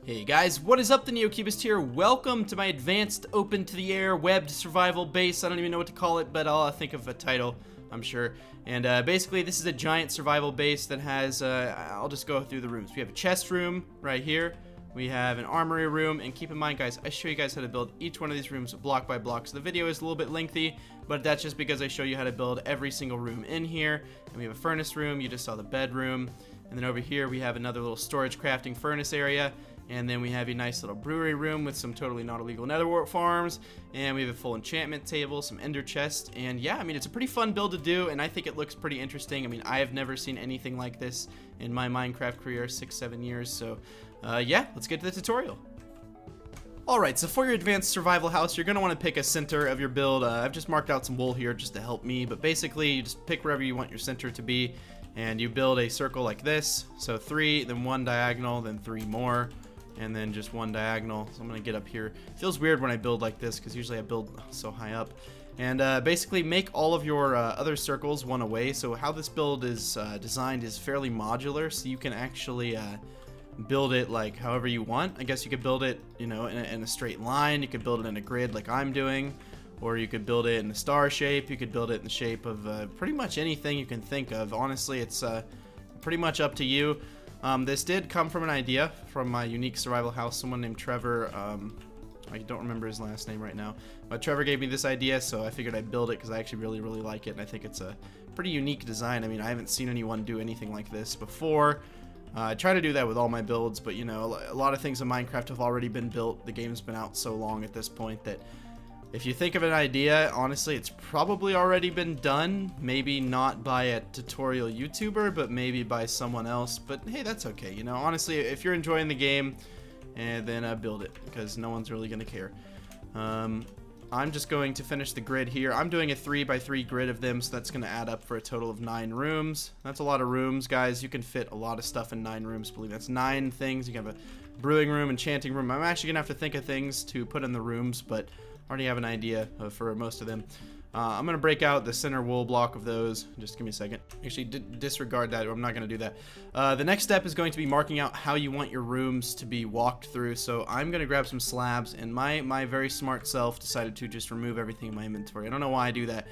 Hey guys, what is up? TheNeoCubest here. Welcome to my advanced open to the air webbed survival base. I don't even know what to call it, but I'll think of a title, I'm sure. And basically this is a giant survival base that has, I'll just go through the rooms. We have a chest room right here. We have an armory room, and keep in mind guys, I show you guys how to build each one of these rooms block by block. So the video is a little bit lengthy, but that's just because I show you how to build every single room in here. And we have a furnace room, you just saw the bedroom. And then over here we have another little storage crafting furnace area. And then we have a nice little brewery room with some totally not illegal netherwart farms. And we have a full enchantment table, some ender chests. And yeah, I mean, it's a pretty fun build to do, and I think it looks pretty interesting. I mean, I have never seen anything like this in my Minecraft career, 6-7 years. So yeah, let's get to the tutorial. Alright, so for your advanced survival house, you're going to want to pick a center of your build. I've just marked out some wool here just to help me, but basically you just pick wherever you want your center to be, and you build a circle like this. So 3, then 1 diagonal, then 3 more, and then just 1 diagonal. So I'm going to get up here. It feels weird when I build like this because usually I build so high up. And basically make all of your other circles one away. So how this build is designed is fairly modular, so you can actually build it like however you want. I guess you could build it, you know, in a straight line. You could build it in a grid like I'm doing, or you could build it in a star shape. You could build it in the shape of pretty much anything you can think of. Honestly, it's pretty much up to you. This did come from an idea from my unique survival house, someone named Trevor. I don't remember his last name right now, but Trevor gave me this idea, so I figured I'd build it because I actually really like it, and I think it's a pretty unique design. I mean, I haven't seen anyone do anything like this before. I try to do that with all my builds, but you know, a lot of things in Minecraft have already been built. The game's been out so long at this point that if you think of an idea, honestly, it's probably already been done. Maybe not by a tutorial YouTuber, but maybe by someone else. But hey, that's okay. You know, honestly, if you're enjoying the game, then build it, because no one's really gonna care. I'm just going to finish the grid here. I'm doing a 3x3 grid of them, so that's going to add up for a total of 9 rooms. That's a lot of rooms, guys. You can fit a lot of stuff in 9 rooms. Believe me, that's 9 things. You can have a brewing room, enchanting room. I'm actually going to have to think of things to put in the rooms, but I already have an idea for most of them. I'm going to break out the center wool block of those. Just give me a second. Actually, disregard that. I'm not going to do that. The next step is going to be marking out how you want your rooms to be walked through. So I'm going to grab some slabs, and my very smart self decided to just remove everything in my inventory. I don't know why I do that.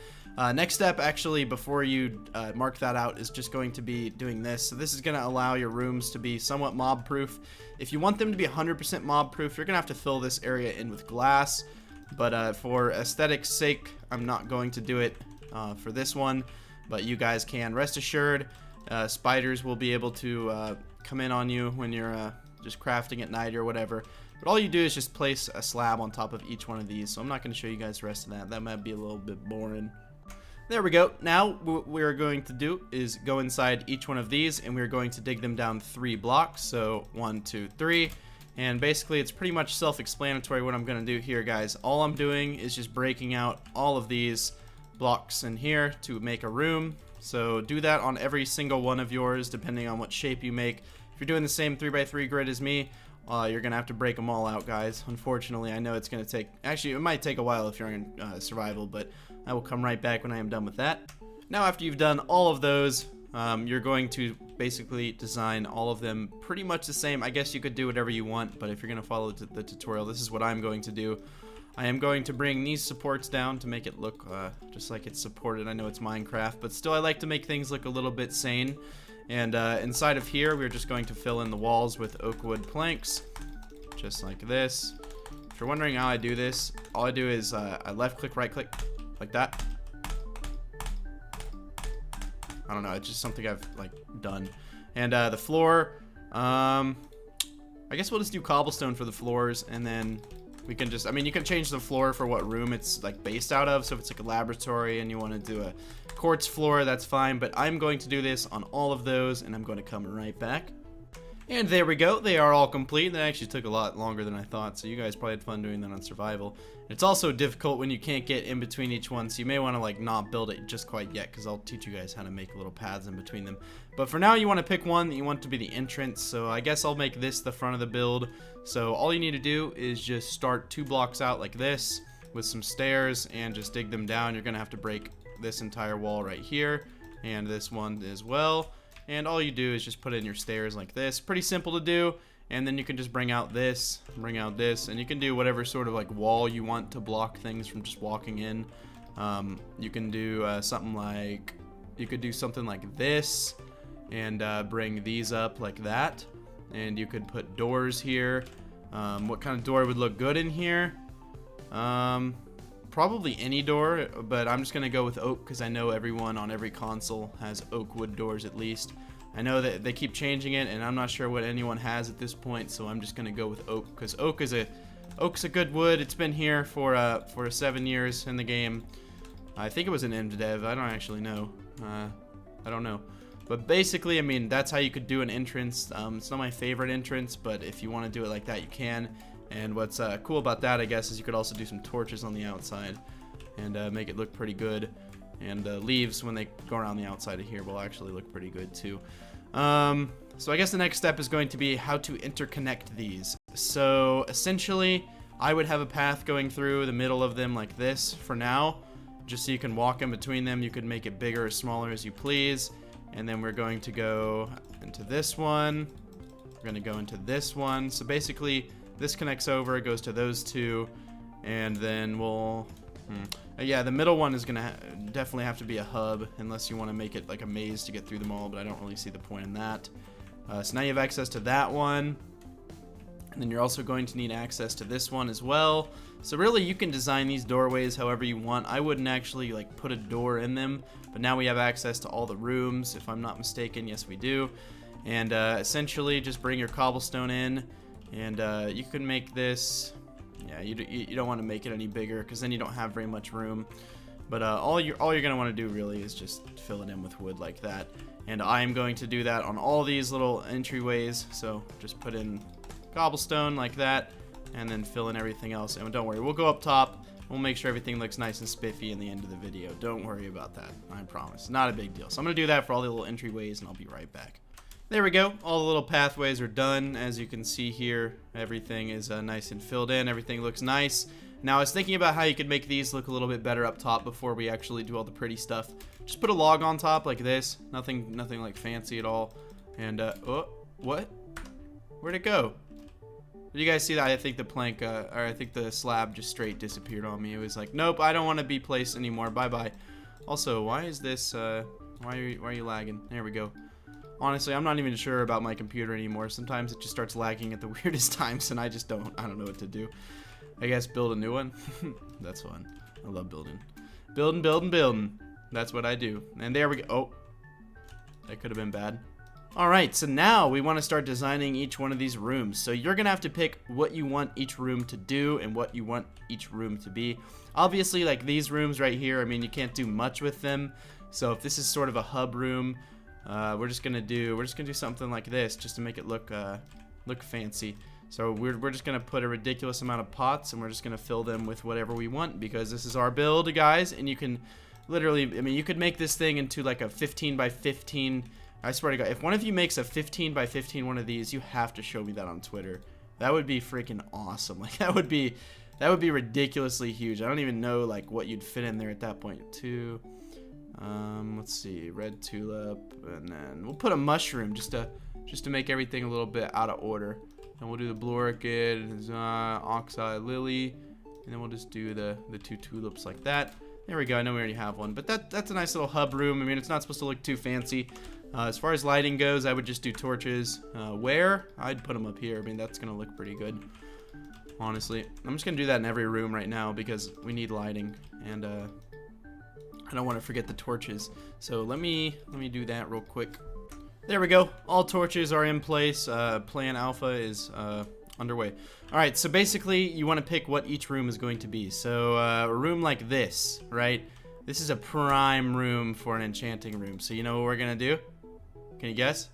Next step, actually, before you mark that out, is just going to be doing this. So this is going to allow your rooms to be somewhat mob-proof. If you want them to be 100% mob-proof, you're going to have to fill this area in with glass. But for aesthetics sake, I'm not going to do it for this one, but you guys can. Rest assured, spiders will be able to come in on you when you're just crafting at night or whatever. But all you do is just place a slab on top of each one of these, so I'm not going to show you guys the rest of that. That might be a little bit boring. There we go. Now what we're going to do is go inside each one of these, and we're going to dig them down 3 blocks. So 1, 2, 3. And basically, it's pretty much self-explanatory what I'm going to do here, guys. All I'm doing is just breaking out all of these blocks in here to make a room. So do that on every single one of yours, depending on what shape you make. If you're doing the same 3x3 grid as me, you're going to have to break them all out, guys. Unfortunately, I know it's going to take... Actually, it might take a while if you're in survival, but I will come right back when I am done with that. Now, after you've done all of those... you're going to basically design all of them pretty much the same. I guess you could do whatever you want, but if you're going to follow the tutorial, this is what I'm going to do. I am going to bring these supports down to make it look just like it's supported. I know it's Minecraft, but still I like to make things look a little bit sane. And inside of here, we're just going to fill in the walls with oak wood planks, just like this. If you're wondering how I do this, all I do is I left click, right click, like that. I don't know, it's just something I've like done. And the floor, I guess we'll just do cobblestone for the floors, and then we can just, I mean, you can change the floor for what room it's like based out of. So if it's like a laboratory and you want to do a quartz floor, that's fine, but I'm going to do this on all of those, and I'm going to come right back. And there we go, they are all complete. That actually took a lot longer than I thought, so you guys probably had fun doing that on survival. It's also difficult when you can't get in between each one, so you may want to like not build it just quite yet, because I'll teach you guys how to make little paths in between them. But for now, you want to pick one that you want to be the entrance, so I guess I'll make this the front of the build. So all you need to do is just start 2 blocks out like this with some stairs and just dig them down. You're going to have to break this entire wall right here and this one as well. And all you do is just put in your stairs like this. Pretty simple to do. And then you can just bring out this, and you can do whatever sort of like wall you want to block things from just walking in. You can do something like, you could do something like this, and bring these up like that. And you could put doors here. What kind of door would look good in here? Probably any door, but I'm just gonna go with oak because I know everyone on every console has oak wood doors at least. I know that they keep changing it, and I'm not sure what anyone has at this point, so I'm just gonna go with oak because oak's a good wood. It's been here for 7 years in the game. I think it was an MDev. I don't actually know. I don't know. But basically, I mean, that's how you could do an entrance. It's not my favorite entrance, but if you want to do it like that, you can. And what's cool about that, I guess, is you could also do some torches on the outside and make it look pretty good. And leaves, when they go around the outside of here, will actually look pretty good too. So I guess the next step is going to be how to interconnect these. So essentially, I would have a path going through the middle of them like this for now, just so you can walk in between them. You could make it bigger or smaller as you please. And then we're going to go into this one. We're going to go into this one. So basically, this connects over, it goes to those two, and then we'll... yeah, the middle one is going to definitely have to be a hub, unless you want to make it like a maze to get through them all, but I don't really see the point in that. So now you have access to that one, and then you're also going to need access to this one as well. So really, you can design these doorways however you want. I wouldn't actually like put a door in them, but now we have access to all the rooms, if I'm not mistaken. Yes, we do. And essentially, just bring your cobblestone in, and you can make this... Yeah, you don't want to make it any bigger because then you don't have very much room. But all you're gonna want to do really is just fill it in with wood like that. And I am going to do that on all these little entryways. So just put in cobblestone like that, and then fill in everything else. And don't worry, we'll go up top. We'll make sure everything looks nice and spiffy in the end of the video. Don't worry about that. I promise. Not a big deal. So I'm gonna do that for all the little entryways, and I'll be right back. There we go. All the little pathways are done. As you can see here, everything is nice and filled in. Everything looks nice. Now, I was thinking about how you could make these look a little bit better up top before we actually do all the pretty stuff. Just put a log on top like this. Nothing like fancy at all. And, oh, what? Where'd it go? Did you guys see that? I think the plank, or I think the slab just straight disappeared on me. It was like, nope, I don't want to be placed anymore. Bye-bye. Also, why is this, why are you lagging? There we go. Honestly, I'm not even sure about my computer anymore. Sometimes it just starts lagging at the weirdest times, and I don't know what to do. I guess build a new one. That's fun. I love building. Building. That's what I do. And there we go. Oh, that could have been bad. Alright, so now we want to start designing each one of these rooms. So you're going to have to pick what you want each room to do and what you want each room to be. Obviously, like these rooms right here, I mean, you can't do much with them. So if this is sort of a hub room, we're just gonna do something like this just to make it look fancy. So we're just gonna put a ridiculous amount of pots, and we're just gonna fill them with whatever we want, because this is our build, guys. And you can literally, I mean, you could make this thing into like a 15 by 15. I swear to God, if one of you makes a 15 by 15 one of these, you have to show me that on Twitter. That would be freaking awesome. Like that would be ridiculously huge. I don't even know like what you'd fit in there at that point. Let's see, red tulip, and then we'll put a mushroom just to make everything a little bit out of order. And we'll do the blue orchid, oxeye lily, and then we'll just do the 2 tulips like that. There we go. I know we already have one, but that's a nice little hub room. I mean, it's not supposed to look too fancy. As far as lighting goes, I would just do torches. Where? I'd put them up here. I mean, that's gonna look pretty good, honestly. I'm just gonna do that in every room right now because we need lighting, and I don't want to forget the torches. So let me do that real quick. There we go. All torches are in place. Plan alpha is underway. All right, so basically you want to pick what each room is going to be. So a room like this, right? This is a prime room for an enchanting room. So you know what we're gonna do? Can you guess?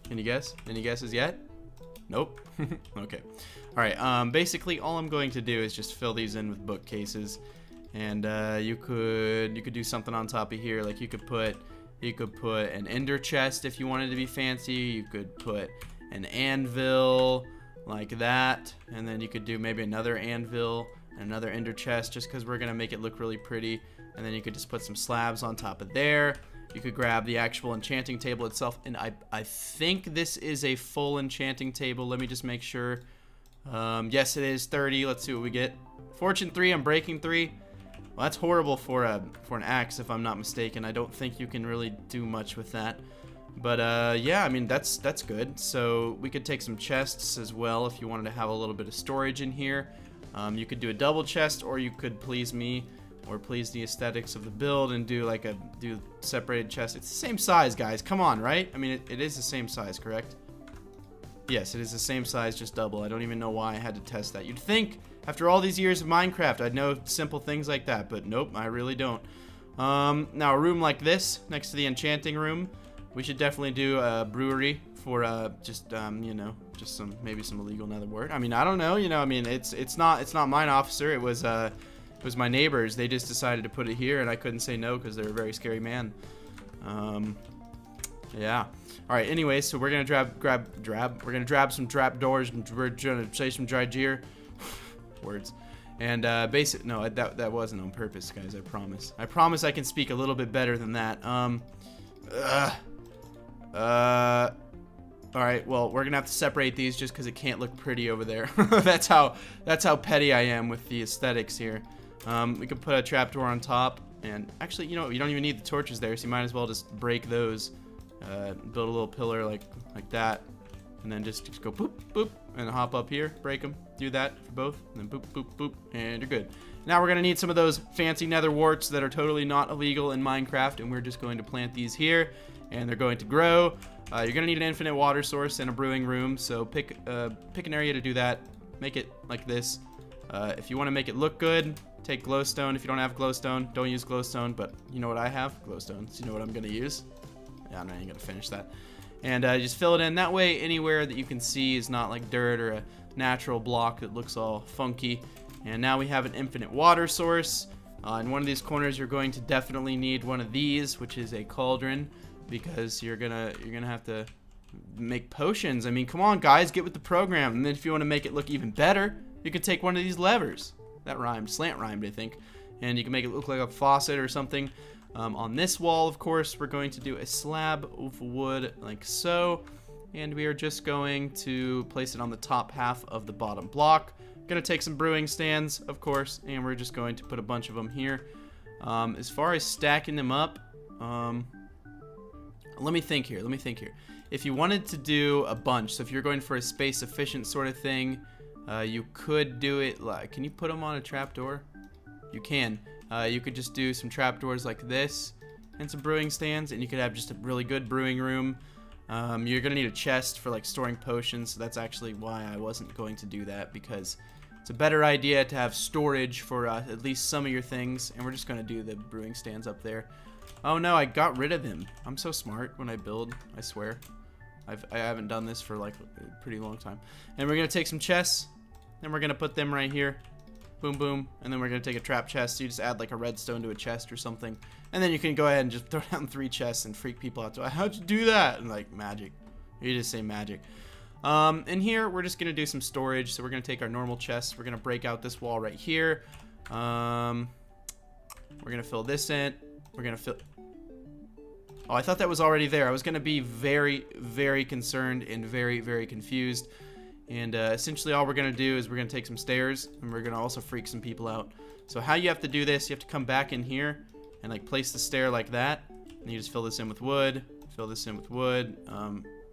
Can you guess? Any guesses yet? Nope. Okay. All right. Basically, all I'm going to do is just fill these in with bookcases. And you could do something on top of here, like you could put an ender chest if you wanted to be fancy. You could put an anvil like that, and then you could do maybe another anvil and another ender chest, just because we're gonna make it look really pretty. And then you could just put some slabs on top of there, you could grab the actual enchanting table itself. And I think this is a full enchanting table. Let me just make sure. Yes, it is 30. Let's see what we get. Fortune 3, Unbreaking 3. Well, that's horrible for an axe, if I'm not mistaken. I don't think you can really do much with that. But yeah, I mean, that's good. So we could take some chests as well if you wanted to have a little bit of storage in here. You could do a double chest, or you could please me or please the aesthetics of the build and do like do separated chest. It's the same size, guys. Come on, right? I mean, it is the same size, correct? Yes, it is the same size, just double. I don't even know why I had to test that. You'd think after all these years of Minecraft I'd know simple things like that, but nope, I really don't. Now a room like this next to the enchanting room, we should definitely do a brewery for just you know, just maybe some illegal nether wart. I mean, I don't know, you know, I mean, it's not mine, officer. It was my neighbors. They just decided to put it here, and I couldn't say no because they're a very scary man. Yeah. All right. Anyway, so we're gonna we're gonna grab some trap doors, and we're gonna say some dry jeer words, and no, that wasn't on purpose, guys. I promise. I promise I can speak a little bit better than that. All right. Well, we're gonna have to separate these just because it can't look pretty over there. That's how petty I am with the aesthetics here. We could put a trapdoor on top, and actually, you know, you don't even need the torches there, so you might as well just break those. Build a little pillar like that, and then just go boop boop and hop up here, break them, do that for both, and then boop boop boop, and you're good. Now we're gonna need some of those fancy nether warts that are totally not illegal in Minecraft, and we're just going to plant these here, and they're going to grow. You're gonna need an infinite water source and a brewing room, so pick an area to do that. Make it like this. If you want to make it look good, take glowstone. If you don't have glowstone, don't use glowstone, but you know what I have? Glowstone. So you know what I'm gonna use? Yeah, I'm not even gonna finish that. And just fill it in. That way, anywhere that you can see is not like dirt or a natural block that looks all funky. And now we have an infinite water source. In one of these corners, you're going to definitely need one of these, which is a cauldron, because you're gonna have to make potions. I mean, come on, guys, get with the program. And then if you want to make it look even better, you could take one of these levers. That rhymed, slant rhymed, I think. And you can make it look like a faucet or something. On this wall, of course, we're going to do a slab of wood like so, and we are just going to place it on the top half of the bottom block. Gonna take some brewing stands, of course, and we're just going to put a bunch of them here. As far as stacking them up, let me think here. If you wanted to do a bunch, so if you're going for a space efficient sort of thing, you could do it like, can you put them on a trapdoor? You can. You could just do some trapdoors like this and some brewing stands, and you could have just a really good brewing room. You're gonna need a chest for like storing potions, so that's actually why I wasn't going to do that, because it's a better idea to have storage for at least some of your things. And we're just gonna do the brewing stands up there. Oh no, I got rid of them. I'm so smart when I build, I swear. I haven't done this for like a pretty long time. And we're gonna take some chests, and we're gonna put them right here. Boom, boom, and then we're gonna take a trap chest. So you just add like a redstone to a chest or something, and then you can go ahead and just throw down 3 chests and freak people out. How'd you do that? And like, magic. You just say magic. In here, we're just gonna do some storage. So we're gonna take our normal chests. We're gonna break out this wall right here. We're gonna fill this in. We're gonna fill. Oh, I thought that was already there. I was gonna be very, very concerned and very, very confused. And essentially all we're going to do is we're going to take some stairs, and we're going to also freak some people out. So how you have to do this, you have to come back in here and like place the stair like that. And you just fill this in with wood, fill this in with wood.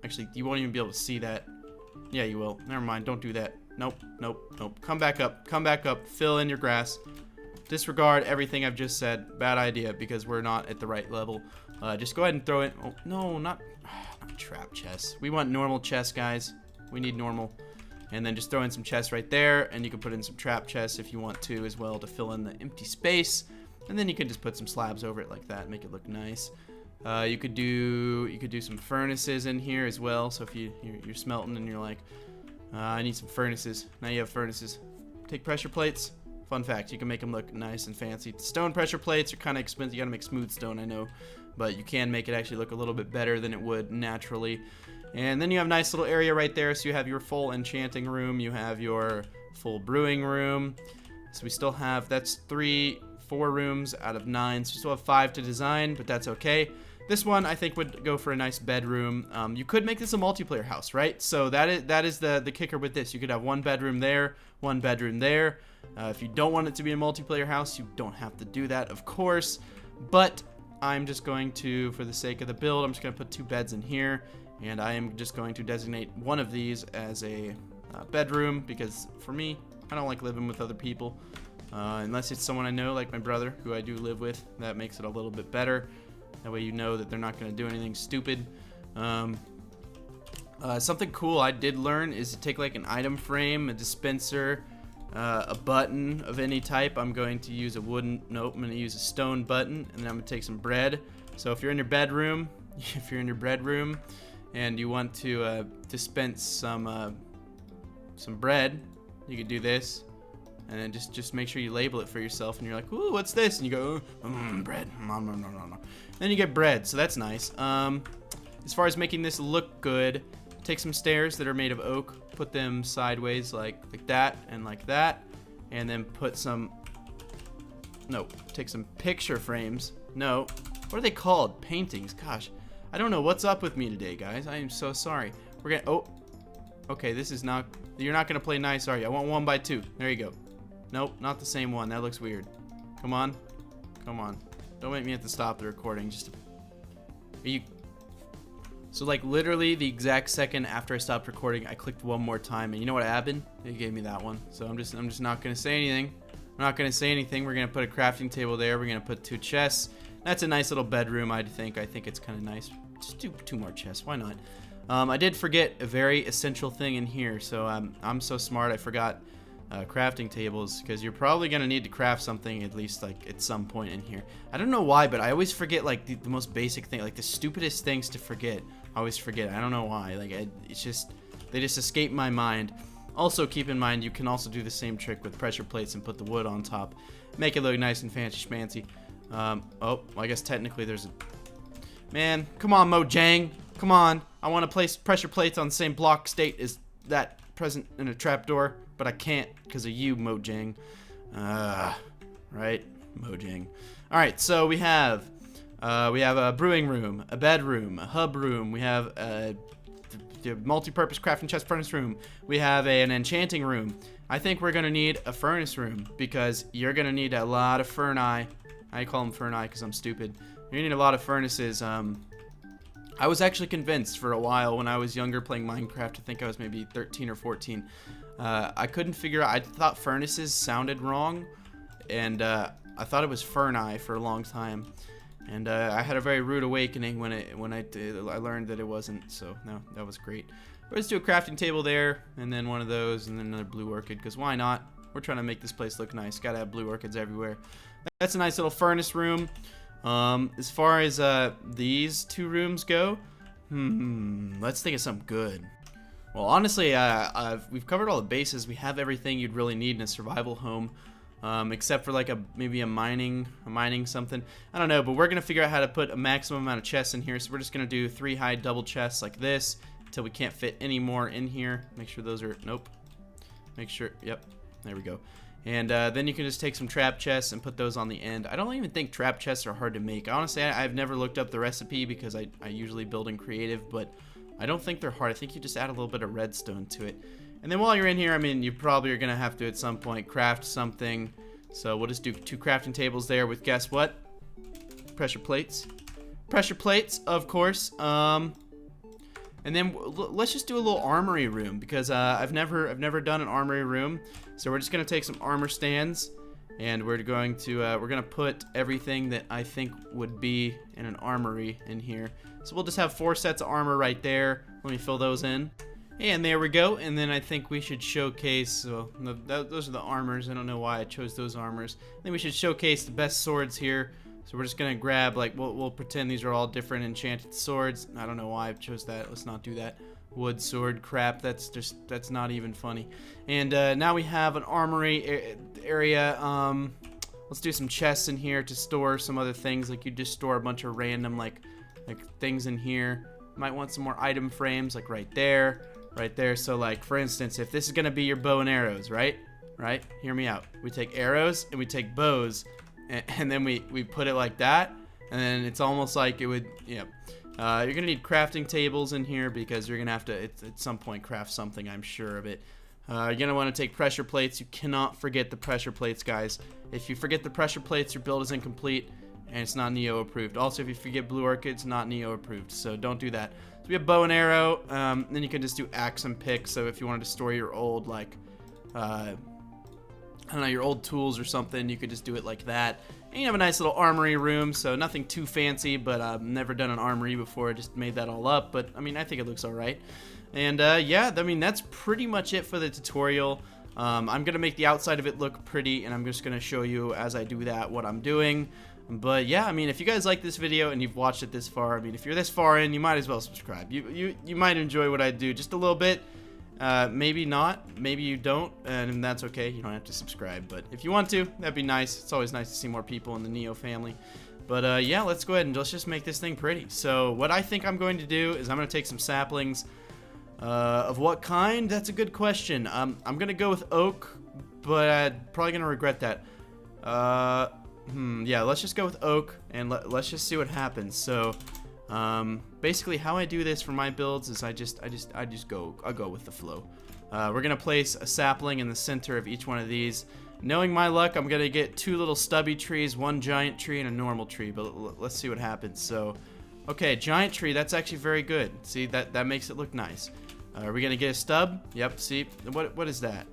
Actually, you won't even be able to see that. Yeah, you will. Never mind. Don't do that. Nope, nope, nope. Come back up. Come back up. Fill in your grass. Disregard everything I've just said. Bad idea, because we're not at the right level. Just go ahead and throw it. Oh, no, not trap chests. We want normal chests, guys. We need normal. And then just throw in some chests right there, and you can put in some trap chests if you want to as well to fill in the empty space. And then you can just put some slabs over it like that, make it look nice. You could do some furnaces in here as well. So if you're smelting and you're like, I need some furnaces. Now you have furnaces. Take pressure plates. Fun fact, you can make them look nice and fancy. Stone pressure plates are kind of expensive. You gotta make smooth stone, I know, but you can make it actually look a little bit better than it would naturally. And then you have a nice little area right there. So you have your full enchanting room. You have your full brewing room. So we still have, that's 4 rooms out of 9. So we still have 5 to design, but that's okay. This one I think would go for a nice bedroom. You could make this a multiplayer house, right? So that is the kicker with this. You could have one bedroom there, one bedroom there. If you don't want it to be a multiplayer house, you don't have to do that, of course. But I'm just going to, for the sake of the build, I'm just going to put 2 beds in here. And I am just going to designate one of these as a bedroom, because for me, I don't like living with other people. Unless it's someone I know, like my brother, who I do live with. That makes it a little bit better. That way you know that they're not going to do anything stupid. Something cool I did learn is to take like an item frame, a dispenser, a button of any type. I'm going to use a wooden, nope, I'm going to use a stone button, and then I'm going to take some bread. So if you're in your bedroom, and you want to dispense some bread, you could do this. And then just make sure you label it for yourself, and you're like, ooh, what's this? And you go, bread. No. Then you get bread, so that's nice. As far as making this look good, take some stairs that are made of oak, put them sideways like that, and then put some, take some picture frames. No, what are they called? Paintings. Gosh, I don't know what's up with me today, guys. I am so sorry. We're gonna, okay, this is not, you're not gonna play nice, are you? I want 1 by 2. There you go. Nope, not the same one. That looks weird. Come on. Don't make me have to stop the recording. So like literally the exact second after I stopped recording, I clicked one more time, and you know what happened? It gave me that one. So I'm just not gonna say anything. I'm not gonna say anything. We're gonna put a crafting table there. We're gonna put 2 chests. That's a nice little bedroom, I think. I think it's kind of nice. Just do 2 more chests. Why not? I did forget a very essential thing in here. So I'm so smart. I forgot crafting tables, because you're probably gonna need to craft something at least like at some point in here. I don't know why, but I always forget like the most basic thing, like the stupidest things to forget. I always forget. I don't know why. Like it's just, they just escape my mind. Also, keep in mind you can also do the same trick with pressure plates and put the wood on top, make it look nice and fancy schmancy. Well, I guess technically there's a, man, come on, Mojang, come on. I want to place pressure plates on the same block state as that present in a trapdoor, but I can't because of you, Mojang. Right, Mojang. All right, so we have a brewing room, a bedroom, a hub room. We have the multi-purpose crafting chest furnace room. We have an enchanting room. I think we're gonna need a furnace room, because you're gonna need a lot of furni. I call them furni because I'm stupid. You're gonna need a lot of furnaces. I was actually convinced for a while when I was younger playing Minecraft. I think I was maybe 13 or 14. I couldn't figure out. I thought furnaces sounded wrong, and I thought it was furni for a long time. And I had a very rude awakening when I learned that it wasn't. So no, that was great. Let's do a crafting table there, and then one of those, and then another blue orchid, because why not? We're trying to make this place look nice. Gotta have blue orchids everywhere. That's a nice little furnace room. As far as these 2 rooms go, let's think of something good. Well, honestly, we've covered all the bases. We have everything you'd really need in a survival home, except for like maybe a mining something. I don't know, but we're gonna figure out how to put a maximum amount of chests in here. So we're just gonna do 3 high double chests like this until we can't fit any more in here. Make sure those are, nope. Make sure, yep, there we go. And then you can just take some trap chests and put those on the end. I don't even think trap chests are hard to make. Honestly, I've never looked up the recipe because I usually build in creative, but I don't think they're hard. I think you just add a little bit of redstone to it. And then while you're in here, I mean, you probably are going to have to at some point craft something. So we'll just do 2 crafting tables there with, guess what? Pressure plates. Pressure plates, of course. And then let's just do a little armory room, because I've never done an armory room. So we're just gonna take some armor stands, and we're going to put everything that I think would be in an armory in here. So we'll just have 4 sets of armor right there. Let me fill those in, and there we go. And then I think we should showcase. So those are the armors. I don't know why I chose those armors. I think we should showcase the best swords here. So we're just gonna grab, like, we'll pretend these are all different enchanted swords. I don't know why I chose that. Let's not do that. Wood sword crap. That's not even funny. And now we have an armory area. Let's do some chests in here to store some other things. Like, you just store a bunch of random like things in here. Might want some more item frames, like right there. So like, for instance, if this is gonna be your bow and arrows, right? Hear me out. We take arrows and we take bows. And then we put it like that, and then it's almost like it would, yeah. You're gonna need crafting tables in here because you're gonna have to, at some point, craft something, I'm sure of it. You're gonna want to take pressure plates. You cannot forget the pressure plates, guys. If you forget the pressure plates, your build is incomplete, and it's not Neo approved. Also, if you forget blue orchids, not Neo approved, so don't do that. So we have bow and arrow, then you can just do axe and pick, so if you wanted to store your old, like, I don't know, your old tools or something, you could just do it like that. And you have a nice little armory room, so nothing too fancy, but I've never done an armory before. I just made that all up, but I mean, I think it looks alright. And yeah, I mean, that's pretty much it for the tutorial. I'm gonna make the outside of it look pretty, and I'm just gonna show you as I do that what I'm doing. But yeah, I mean, if you guys like this video and you've watched it this far, I mean, if you're this far in, you might as well subscribe. You might enjoy what I do just a little bit. Maybe not, maybe you don't, and that's okay. You don't have to subscribe, but if you want to, that'd be nice. It's always nice to see more people in the Neo family. But yeah, let's go ahead and let's just make this thing pretty. So what I think I'm going to do is I'm going to take some saplings. Of what kind? That's a good question. I'm gonna go with oak, but I'm probably gonna regret that. Yeah, let's just go with oak, and let's just see what happens. So, basically, how I do this for my builds is I'll go with the flow. We're gonna place a sapling in the center of each one of these. Knowing my luck, I'm gonna get 2 little stubby trees, 1 giant tree, and a normal tree. But let's see what happens. So, okay, giant tree. That's actually very good. See, that makes it look nice. Are we gonna get a stub? Yep. See, what is that?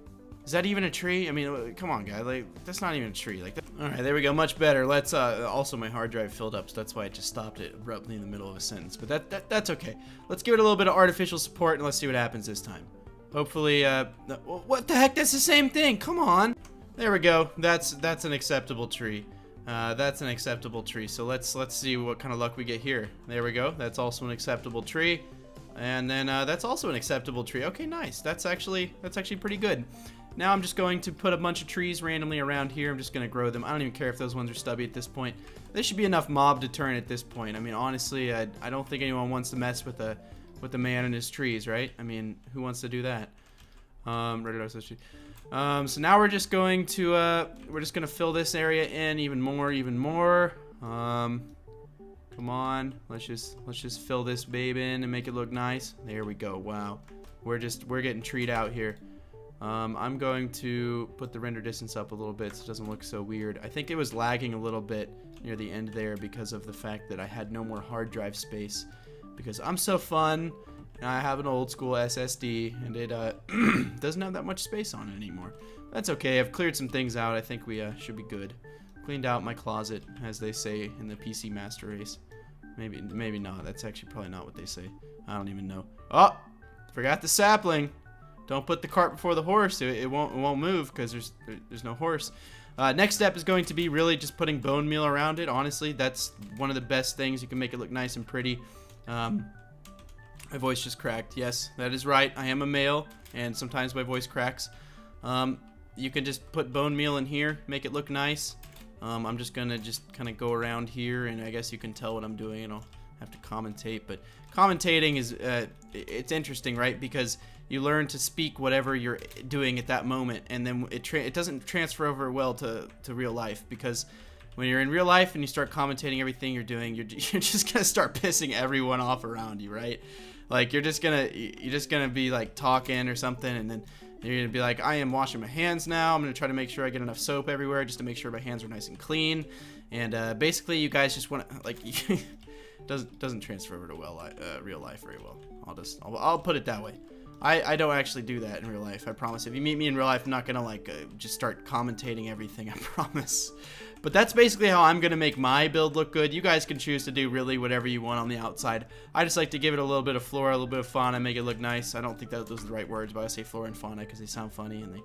Is that even a tree? I mean, come on, guy. Like, that's not even a tree. Like, all right, there we go. Much better. Let's. Also, my hard drive filled up, so that's why I just stopped it abruptly in the middle of a sentence. But that's okay. Let's give it a little bit of artificial support, and let's see what happens this time. Hopefully, what the heck? That's the same thing. Come on. There we go. That's an acceptable tree. That's an acceptable tree. So let's see what kind of luck we get here. There we go. That's also an acceptable tree. And then that's also an acceptable tree. Okay, nice. That's actually pretty good. Now I'm just going to put a bunch of trees randomly around here. I'm just going to grow them. I don't even care if those ones are stubby at this point. There should be enough mob to turn at this point. I mean, honestly, I don't think anyone wants to mess with the man and his trees, right? I mean, who wants to do that? So now we're just going to fill this area in even more. Come on, let's just fill this babe in and make it look nice. There we go. Wow, we're getting treed out here. I'm going to put the render distance up a little bit so it doesn't look so weird. I think it was lagging a little bit near the end there because of the fact that I had no more hard drive space, because I'm so fun and I have an old school SSD and it doesn't have that much space on it anymore. That's okay. I've cleared some things out. I think we should be good. Cleaned out my closet, as they say in the PC Master Race. Maybe not. That's actually probably not what they say. I don't even know. Oh, forgot the sapling. Don't put the cart before the horse. It won't move because there's no horse. Next step is going to be really just putting bone meal around it. Honestly, that's one of the best things. You can make it look nice and pretty. My voice just cracked. Yes, that is right. I am a male, and sometimes my voice cracks. You can just put bone meal in here, make it look nice. I'm just gonna kind of go around here, and I guess you can tell what I'm doing, and I'll have to commentate. But commentating is it's interesting, right? Because you learn to speak whatever you're doing at that moment, and then it doesn't transfer over well to real life, because when you're in real life and you start commentating everything you're doing, you're just gonna start pissing everyone off around you, right? Like you're just gonna be like talking or something, and then you're gonna be like, I am washing my hands now. I'm gonna try to make sure I get enough soap everywhere just to make sure my hands are nice and clean. And basically, you guys just want to like doesn't transfer over to real life very well. I'll put it that way. I don't actually do that in real life. I promise. If you meet me in real life, I'm not gonna like just start commentating everything. I promise. But that's basically how I'm gonna make my build look good. You guys can choose to do really whatever you want on the outside. I just like to give it a little bit of flora, a little bit of fauna, make it look nice. I don't think that those are the right words, but I say flora and fauna because they sound funny and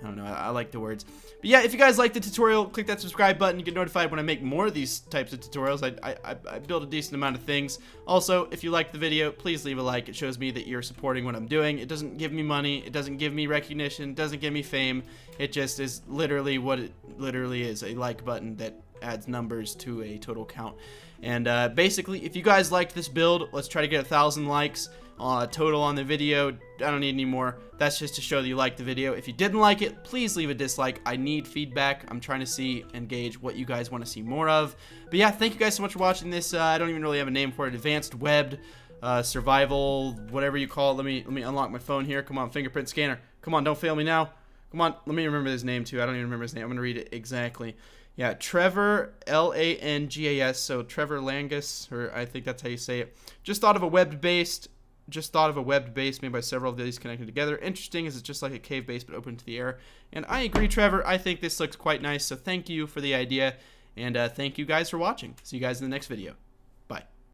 I don't know, I like the words. But yeah, if you guys like the tutorial, click that subscribe button. You get notified when I make more of these types of tutorials. I build a decent amount of things. Also, if you liked the video, please leave a like. It shows me that you're supporting what I'm doing. It doesn't give me money. It doesn't give me recognition. It doesn't give me fame. It just is literally what it literally is, a like button that adds numbers to a total count. And basically, if you guys liked this build, let's try to get 1,000 likes. total on the video. I don't need any more. That's just to show that you liked the video. If you didn't like it, please leave a dislike. I need feedback. I'm trying to see and gauge what you guys want to see more of. But yeah, thank you guys so much for watching this. I don't even really have a name for it. Advanced webbed survival, whatever you call it. Let me unlock my phone here. Come on, fingerprint scanner. Come on, don't fail me now. Come on, let me remember his name too. I don't even remember his name. I'm gonna read it exactly. Yeah, Trevor, Langas, so Trevor Langas, or I think that's how you say it. Just thought of a webbed base made by several of these connected together. Interesting, as it's just like a cave base but open to the air. And I agree, Trevor. I think this looks quite nice, so thank you for the idea, and thank you guys for watching. See you guys in the next video.